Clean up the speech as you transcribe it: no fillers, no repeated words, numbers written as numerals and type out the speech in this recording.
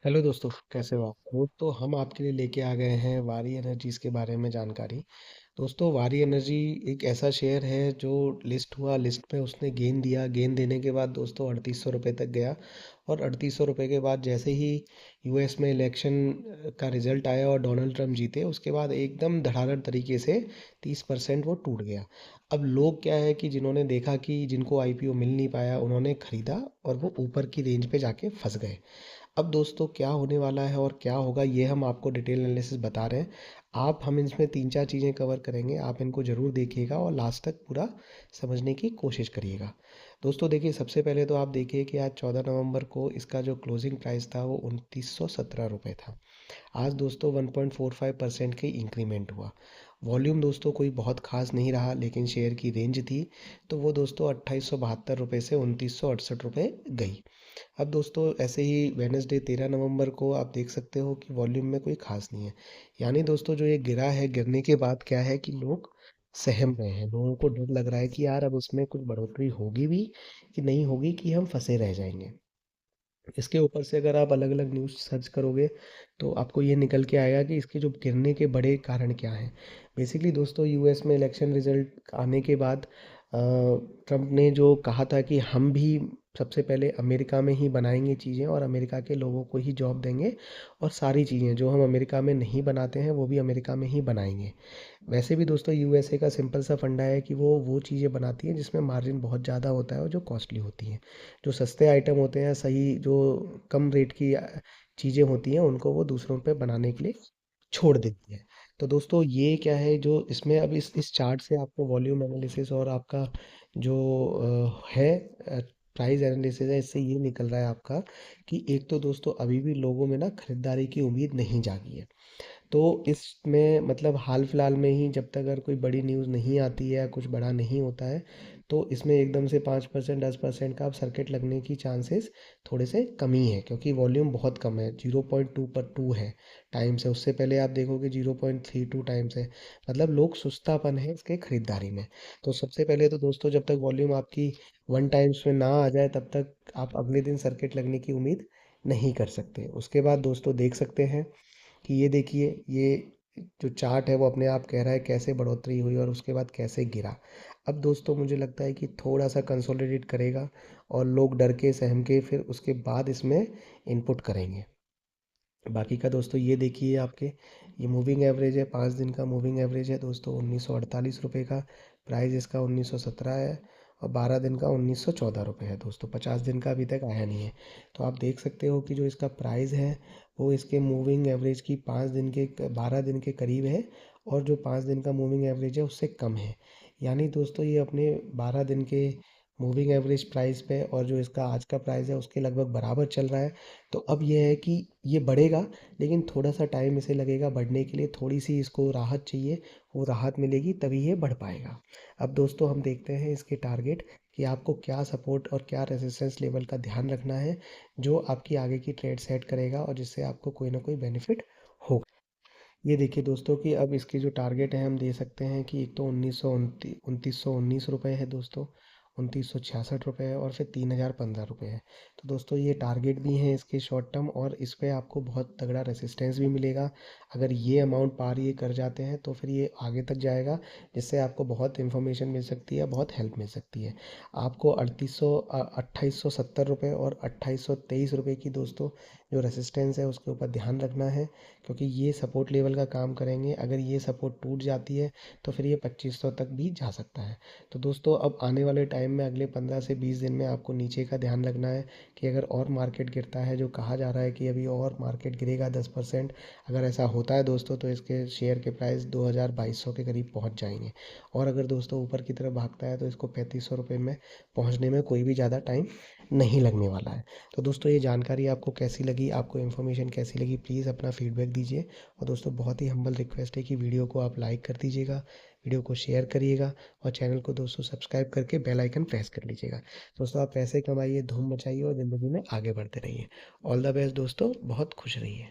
Hello दोस्तों, कैसे हो आप? तो हम आपके लिए लेके आ गए हैं वारी एनर्जीज के बारे में जानकारी। दोस्तों, वारी एनर्जी एक ऐसा शेयर है जो लिस्ट हुआ, लिस्ट में उसने गेन दिया। गेन देने के बाद दोस्तों 3800 रुपये तक गया। और 3800 रुपये के बाद जैसे ही यूएस में इलेक्शन का रिजल्ट आया और डोनाल्ड ट्रम्प जीते, उसके बाद एकदम धड़ाधड़ तरीके से 30% वो टूट गया। अब लोग क्या है कि जिन्होंने देखा कि जिनको आईपीओ मिल नहीं पाया, उन्होंने खरीदा और वो ऊपर की रेंज पे जाके फंस गए। अब दोस्तों क्या होने वाला है और क्या होगा, ये हम आपको डिटेल एनालिसिस बता रहे हैं। हम इसमें तीन चार चीज़ें कवर करेंगे, आप इनको ज़रूर देखिएगा और लास्ट तक पूरा समझने की कोशिश करिएगा। दोस्तों देखिए, सबसे पहले तो आप देखिए कि आज 14 नवंबर को इसका जो क्लोजिंग प्राइस था वो 2917 रुपये था। आज दोस्तों 1.45% की इंक्रीमेंट हुआ। वॉल्यूम दोस्तों कोई बहुत खास नहीं रहा, लेकिन शेयर की रेंज थी, तो वो दोस्तों 2872 रुपये से 2968 रुपये गई। अब दोस्तों ऐसे ही वेनसडे 13 नवंबर को आप देख सकते हो कि वॉल्यूम में कोई खास नहीं है। यानी दोस्तों जो ये गिरा है, गिरने के बाद क्या है कि लोग सहम रहे हैं, लोगों को डर लग रहा है कि यार अब उसमें कुछ बढ़ोतरी होगी भी कि नहीं होगी, कि हम फंसे रह जाएंगे। इसके ऊपर से अगर आप अलग अलग न्यूज़ सर्च करोगे तो आपको ये निकल के आएगा कि इसके जो गिरने के बड़े कारण क्या हैं। बेसिकली दोस्तों, यूएस में इलेक्शन रिजल्ट आने के बाद ट्रम्प ने जो कहा था कि हम भी सबसे पहले अमेरिका में ही बनाएंगे चीज़ें और अमेरिका के लोगों को ही जॉब देंगे, और सारी चीज़ें जो हम अमेरिका में नहीं बनाते हैं वो भी अमेरिका में ही बनाएंगे। वैसे भी दोस्तों यूएसए का सिंपल सा फंडा है कि वो चीज़ें बनाती हैं जिसमें मार्जिन बहुत ज़्यादा होता है और जो कॉस्टली होती हैं। जो सस्ते आइटम होते हैं, सही जो कम रेट की चीज़ें होती हैं, उनको वो दूसरों पे बनाने के लिए छोड़ देती है। तो दोस्तों ये क्या है, जो इसमें अब इस चार्ट से आपको वॉल्यूम एनालिसिस और आपका जो है प्राइस एनालिसिस है, इससे ये निकल रहा है आपका कि एक तो दोस्तों अभी भी लोगों में ना खरीदारी की उम्मीद नहीं जागी है। तो इसमें मतलब हाल फिलहाल में ही जब तक अगर कोई बड़ी न्यूज़ नहीं आती है या कुछ बड़ा नहीं होता है, तो इसमें एकदम से 5% 10% का अब सर्किट लगने की चांसेस थोड़े से कमी है, क्योंकि वॉल्यूम बहुत कम है। 0.2 है टाइम्स है, उससे पहले आप देखोगे 0.32 टाइम्स है। मतलब लोग सुस्तापन है इसके खरीदारी में। तो सबसे पहले तो दोस्तों जब तक वॉल्यूम आपकी 1 टाइम्स में ना आ जाए, तब तक आप अगले दिन सर्किट लगने की उम्मीद नहीं कर सकते। उसके बाद दोस्तों देख सकते हैं कि ये देखिए, ये जो चार्ट है वो अपने आप कह रहा है कैसे बढ़ोतरी हुई और उसके बाद कैसे गिरा। अब दोस्तों मुझे लगता है कि थोड़ा सा कंसोलिडेट करेगा और लोग डर के सहम के फिर उसके बाद इसमें इनपुट करेंगे। बाकी का दोस्तों ये देखिए, आपके ये मूविंग एवरेज है, 5 दिन का मूविंग एवरेज है दोस्तों 1948 रुपये का। प्राइस इसका 1917 है और 12 दिन का 1914 रुपये है दोस्तों। 50 दिन का अभी तक आया नहीं है। तो आप देख सकते हो कि जो इसका प्राइस है वो इसके मूविंग एवरेज की 5 दिन के 12 दिन के करीब है, और जो 5 दिन का मूविंग एवरेज है उससे कम है। यानी दोस्तों ये अपने 12 दिन के मूविंग एवरेज प्राइस पे और जो इसका आज का प्राइस है उसके लगभग बराबर चल रहा है। तो अब ये है कि ये बढ़ेगा, लेकिन थोड़ा सा टाइम इसे लगेगा बढ़ने के लिए, थोड़ी सी इसको राहत चाहिए। वो राहत मिलेगी तभी ये बढ़ पाएगा। अब दोस्तों हम देखते हैं इसके टारगेट, कि आपको क्या सपोर्ट और क्या रेजिस्टेंस लेवल का ध्यान रखना है, जो आपकी आगे की ट्रेड सेट करेगा और जिससे आपको कोई ना कोई बेनिफिट होगा। ये देखिए दोस्तों कि अब इसकी जो टारगेट है हम दे सकते हैं कि एक तो 1919 रुपये है दोस्तों, 2966 रुपये है, और फिर 3015 रुपये है। तो दोस्तों ये टारगेट भी हैं इसके शॉर्ट टर्म, और इस पे आपको बहुत तगड़ा रेसिस्टेंस भी मिलेगा। अगर ये अमाउंट पार ये कर जाते हैं तो फिर ये आगे तक जाएगा, जिससे आपको बहुत इन्फॉर्मेशन मिल सकती है, बहुत हेल्प मिल सकती है। आपको 2870 रुपये और 2823 रुपये की दोस्तों जो रेसिस्टेंस है उसके ऊपर ध्यान रखना है, क्योंकि ये सपोर्ट लेवल का काम करेंगे। अगर ये सपोर्ट टूट जाती है तो फिर ये 2500 तक भी जा सकता है। तो दोस्तों अब आने वाले टाइम में अगले 15 से 20 दिन में आपको नीचे का ध्यान रखना है, कि अगर और मार्केट गिरता है, जो कहा जा रहा है कि अभी और मार्केट गिरेगा 10%, अगर ऐसा होता है दोस्तों तो इसके शेयर के प्राइस 2200 के करीब पहुंच जाएंगे। और अगर दोस्तों ऊपर की तरफ भागता है तो इसको 3500 रुपये में पहुंचने में कोई भी ज़्यादा टाइम नहीं लगने वाला है। तो दोस्तों ये जानकारी आपको कैसी लगी, आपको इन्फॉर्मेशन कैसी लगी, प्लीज़ अपना फीडबैक दीजिए। और दोस्तों बहुत ही हम्बल रिक्वेस्ट है कि वीडियो को आप लाइक कर दीजिएगा, वीडियो को शेयर करिएगा, और चैनल को दोस्तों सब्सक्राइब करके बेल आइकन प्रेस कर लीजिएगा। दोस्तों आप पैसे कमाइए, धूम मचाइए और ज़िंदगी में आगे बढ़ते रहिए। ऑल द बेस्ट दोस्तों, बहुत खुश रहिए।